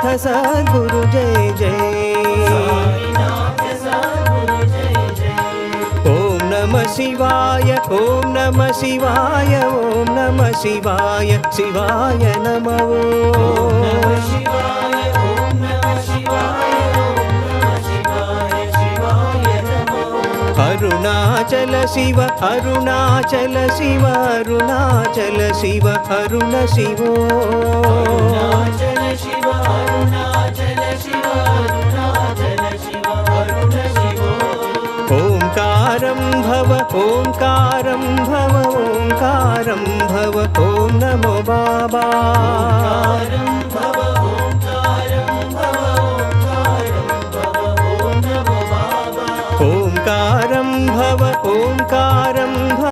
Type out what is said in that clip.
साईनाथ सद्गुरु जय जय। ओम नमः शिवाय, ओम नमः शिवाय, ओम नमः शिवाय, शिवाय नमः। अरुणाचल शिव, अरुणाचल शिव, अरुणाचल शिव, अरुण शिवो। ओंकारं भव, ओंकारं भव, ओंकारं भव, ओम नमो बाबा।